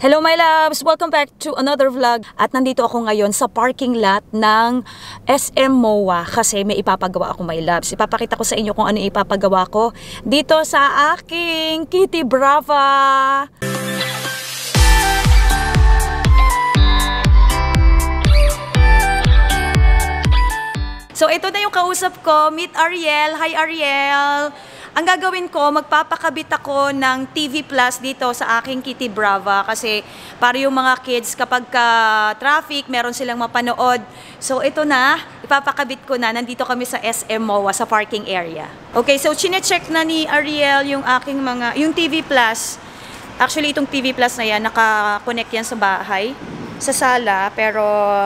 Hello my loves! Welcome back to another vlog. At nandito ako ngayon sa parking lot ng SM MOA kasi may ipapagawa ako my loves. Ipapakita ko sa inyo kung ano ipapagawa ko dito sa aking Kitty Brava. So ito na yung kausap ko, meet Ariel. Hi Ariel! Ang gagawin ko, magpapakabit ako ng TV Plus dito sa aking Kitty Brava kasi para yung mga kids kapag traffic, meron silang mapanood. So ito na, ipapakabit ko na. Nandito kami sa SM MOA sa parking area. Okay, so chine-check na ni Ariel yung aking yung TV Plus. Actually, itong TV Plus na yan, naka-connect yan sa bahay, sa sala, pero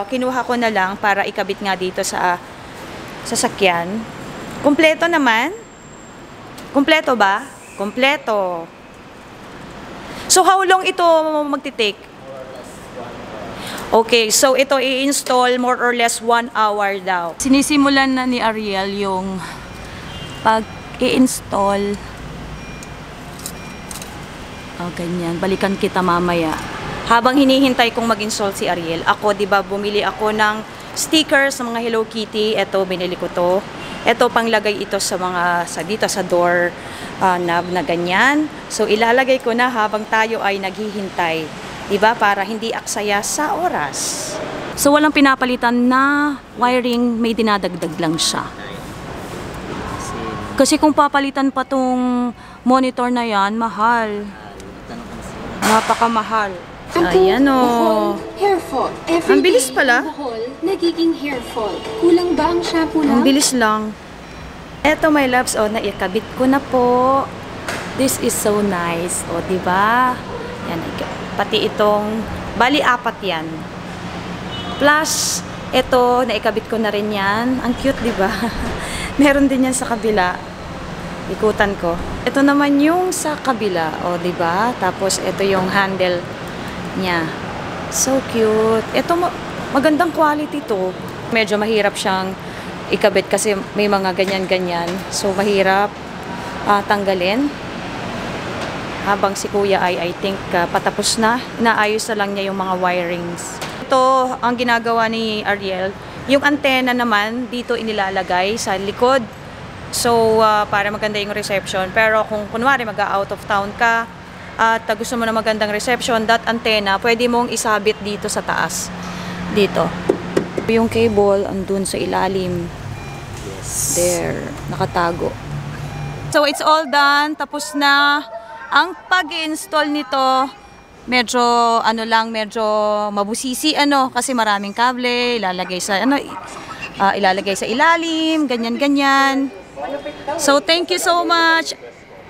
kinuha ko na lang para ikabit nga dito sa sasakyan. Kumpleto naman. Kumpleto ba? Kumpleto. So, how long ito magti-take? Okay, so ito i-install more or less 1 hour daw. Sinisimulan na ni Ariel yung pag-i-install. Oh, ganyan. Balikan kita mamaya. Habang hinihintay kong mag-install si Ariel, ako, di ba, bumili ako ng stickers ng mga Hello Kitty. Ito, binili ko to. Ito, panglagay ito sa dito sa door knob na ganyan. So, ilalagay ko na habang tayo ay naghihintay. Diba? Para hindi aksaya sa oras. So, walang pinapalitan na wiring, may dinadagdag lang siya. Kasi kung papalitan pa tong monitor na yan, mahal. Napakamahal. Ayan o. Hair fall. Ang bilis pala. Nagiging hair fall. Kulang ba ang shampoo na? Ang bilis lang. Eto my loves, naikabit ko na po. This is so nice. O, diba? Yan, pati itong, bali 4 yan. Plus, eto, naikabit ko na rin yan. Ang cute, diba? Meron din yan sa kabila. Ikutan ko. Ito naman yung sa kabila. O, diba? Tapos, ito yung handle niya. So cute. Ito, magandang quality to. Medyo mahirap siyang ikabit kasi may mga ganyan-ganyan. So, mahirap tanggalin. Habang si Kuya I think, patapos na. Inaayos na lang niya yung mga wirings. Ito, ang ginagawa ni Ariel. Yung antena naman, dito inilalagay sa likod. So, para maganda yung reception. Pero kung kunwari mag-out of town ka, at gusto mo na magandang reception, that antenna, pwede mong isabit dito sa taas. Dito. Yung cable, andun sa ilalim. Yes. There. Nakatago. So, it's all done. Tapos na. Ang pag-install nito, medyo, medyo mabusisi, kasi maraming kable, ilalagay sa ilalim, ganyan-ganyan. So, thank you so much,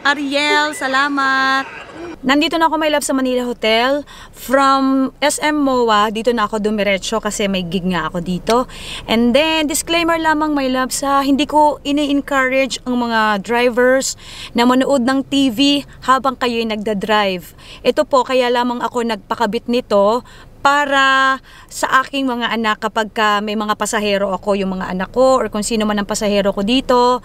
Ariel. Salamat. Nandito na ako my love sa Manila Hotel. From SM MOA, dito na ako dumiretso kasi may gig nga ako dito. And then, disclaimer lamang my love hindi ko ini-encourage ang mga drivers na manood ng TV habang kayo'y nagda-drive. Ito po, kaya lamang ako nagpakabit nito para sa aking mga anak kapag may mga pasahero ako, yung mga anak ko or kung sino man ang pasahero ko dito,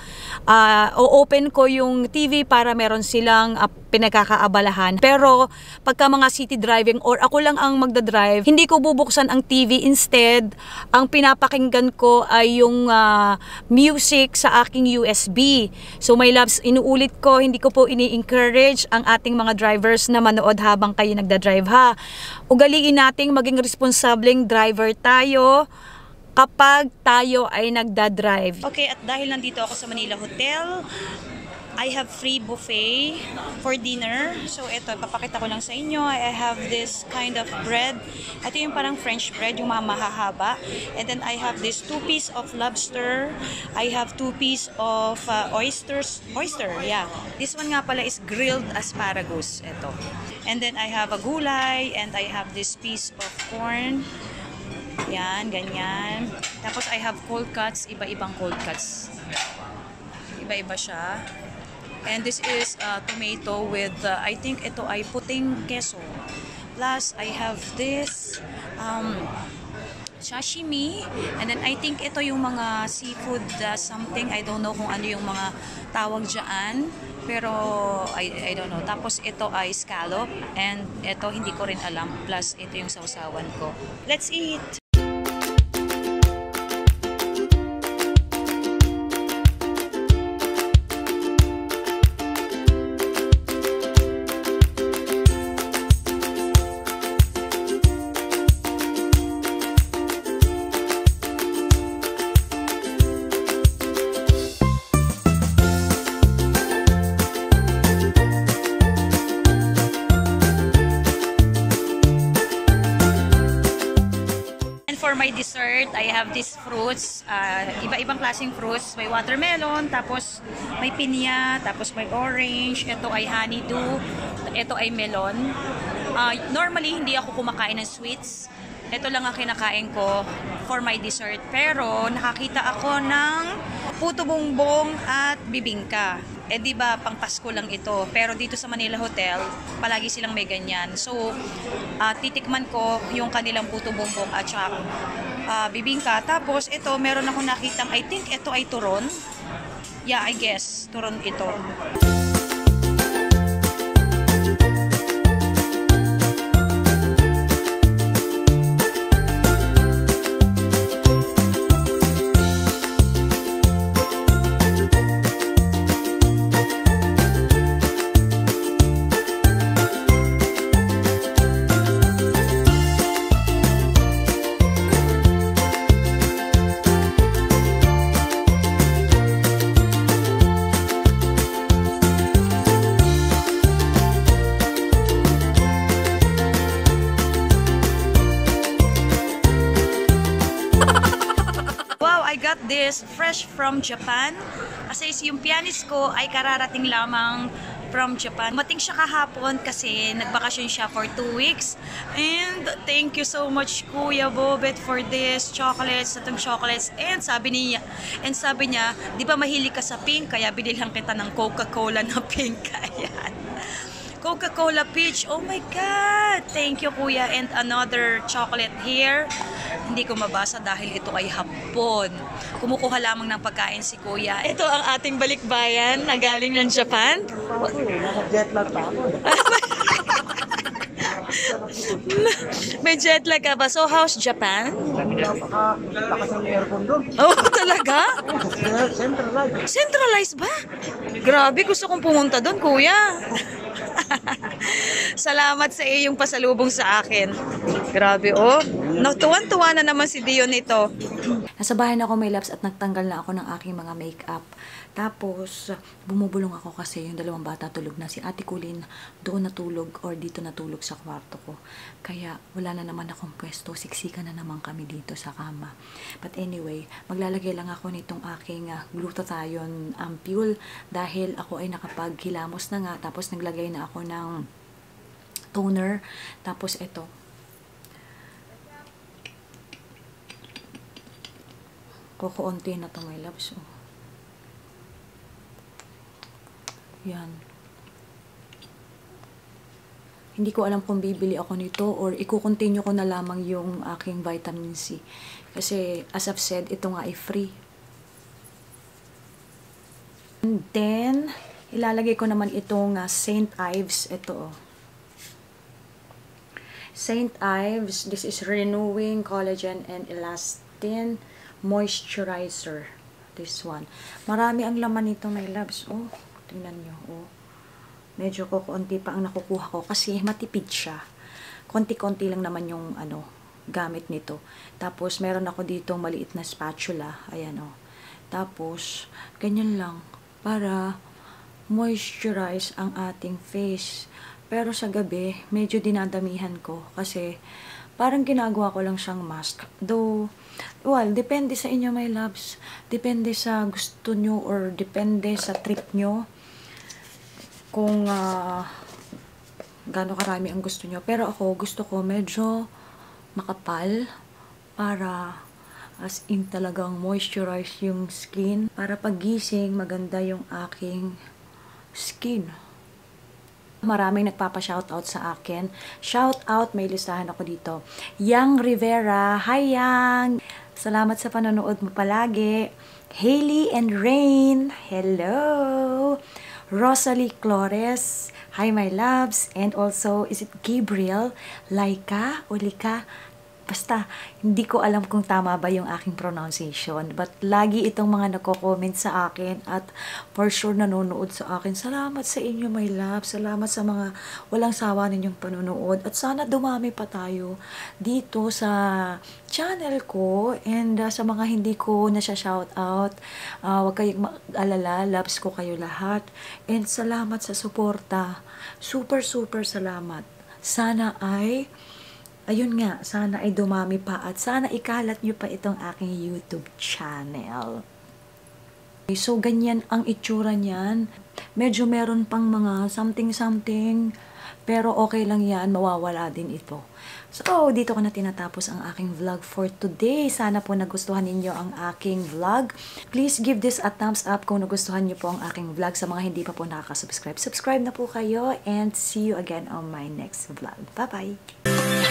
o-open ko yung TV para meron silang pinagkakaabalahan. Pero pagka mga city driving or ako lang ang magdadrive, hindi ko bubuksan ang TV. Instead, ang pinapakinggan ko ay yung music sa aking USB. So my loves, inuulit ko, hindi ko po ini-encourage ang ating mga drivers na manood habang kayo nagdadrive ha. Ugaliin nating maging responsableng driver tayo kapag tayo ay nagdadrive. Okay, at dahil nandito ako sa Manila Hotel, I have free buffet for dinner. So ito, papakita ko lang sa inyo. I have this kind of bread. Ito yung parang French bread, yung mahahaba. And then I have this 2 piece of lobster. I have 2 piece of oyster, yeah. This one nga pala is grilled asparagus. Ito. And then I have a gulay and I have this piece of corn. Yan, ganyan. Tapos I have cold cuts, iba-ibang cold cuts. Iba-iba siya. And this is tomato with, I think ito ay puting keso. Plus, I have this sashimi. And then I think ito yung mga seafood something. I don't know kung ano yung mga tawag dyan. Pero I don't know. Tapos ito ay scallop. And ito hindi ko rin alam. Plus ito yung sausawan ko. Let's eat! For my dessert, I have these fruits, iba-ibang klaseng fruits. May watermelon, tapos may pinya, tapos may orange, ito ay honeydew, ito ay melon. Normally, hindi ako kumakain ng sweets. Ito lang ang kinakain ko for my dessert. Pero nakakita ako ng puto bongbong at bibingka. Eh di ba pang Pasko lang ito. Pero dito sa Manila Hotel, palagi silang may ganyan. So, titikman ko yung kanilang puto bongbong at saka bibingka. Tapos ito, meron ako nakitang, I think ito ay turon. Yeah, I guess, turon ito. Got this fresh from Japan. Kasi yung pianist ko ay kararating lamang from Japan. Mating siya kahapon kasi nagbakasyon siya for 2 weeks. And thank you so much Kuya Bobet for this chocolates, itong chocolates. And sabi niya, di ba mahilig ka sa pink? Kaya binilhan kita ng Coca-Cola na pink. Ayan. Coca-Cola peach. Oh my God! Thank you, Kuya. And another chocolate here. Hindi ko mabasa dahil ito ay hapon. Kumukuha lamang ng pagkain si Kuya. Ito ang ating balikbayan na galing ng Japan. Jet lag pa ako. May jet lag ka ba? So, how's Japan? Lakas ng aircon doon. Oh, talaga? Centralized. Centralized ba? Grabe, gusto kong pumunta doon, Kuya. Salamat sa iyong pasalubong sa akin. Grabe, oh. Tuwan-tuwa na naman si Dion nito. Nasa bahay na ako, may labs, at nagtanggal na ako ng aking mga makeup. Tapos, bumubulong ako kasi yung dalawang bata tulog na. Si Ate Kulin doon natulog or dito natulog sa kwarto ko. Kaya, wala na naman akong pwesto. Siksika na naman kami dito sa kama. But anyway, maglalagay lang ako nitong aking glutathione ampule dahil ako ay nakapaghilamos na nga. Tapos, naglagay na ako ng toner. Tapos, ito. Kukunti na ito, my loves. Oh. Yan. Hindi ko alam kung bibili ako nito or i-continue ko na lamang yung aking vitamin C. Kasi, as I've said, ito nga ay free. And then, ilalagay ko naman itong St. Ives. Ito, oh. St. Ives, this is Renewing Collagen and Elastin Moisturizer. This one. Marami ang laman nito, my loves. Oh. Tingnan nyo, oh. Medyo kukunti pa ang nakukuha ko kasi matipid siya. Konti-konti lang naman yung gamit nito. Tapos meron ako dito maliit na spatula. Ayan, oh. Tapos ganyan lang para moisturize ang ating face. Pero sa gabi, medyo dinadamihan ko kasi parang ginagawa ko lang siyang mask. Though, well, depende sa inyo, my loves. Depende sa gusto nyo or depende sa trip nyo. Kung gaano karami ang gusto nyo. Pero ako, gusto ko medyo makapal para as in talagang moisturize yung skin. Para pagising, maganda yung aking skin. Maraming nagpapa-shoutout sa akin. Shoutout, may listahan ako dito. Yang Rivera, hi Yang! Salamat sa panonood mo palagi. Hailey and Rain, hello! Rosalie Flores, hi my loves. And also, is it Gabriel? Laika o Lika? Basta, hindi ko alam kung tama ba yung aking pronunciation. But lagi itong mga nagko-comment sa akin at for sure nanonood sa akin. Salamat sa inyo, my love. Salamat sa mga walang sawa ninyong panonood. At sana dumami pa tayo dito sa channel ko. And sa mga hindi ko na siya shoutout, huwag kayong mag-alala. Loves ko kayo lahat. And salamat sa suporta. Super, super salamat. Sana ay ayun nga, sana ay dumami pa at sana ikalat nyo pa itong aking YouTube channel. So, ganyan ang itsura niyan. Medyo meron pang mga something-something, pero okay lang yan, mawawala din ito. So, dito ko na tinatapos ang aking vlog for today. Sana po nagustuhan ninyo ang aking vlog. Please give this a thumbs up kung nagustuhan nyo po ang aking vlog. Sa mga hindi pa po nakaka-subscribe, subscribe na po kayo and see you again on my next vlog. Bye-bye!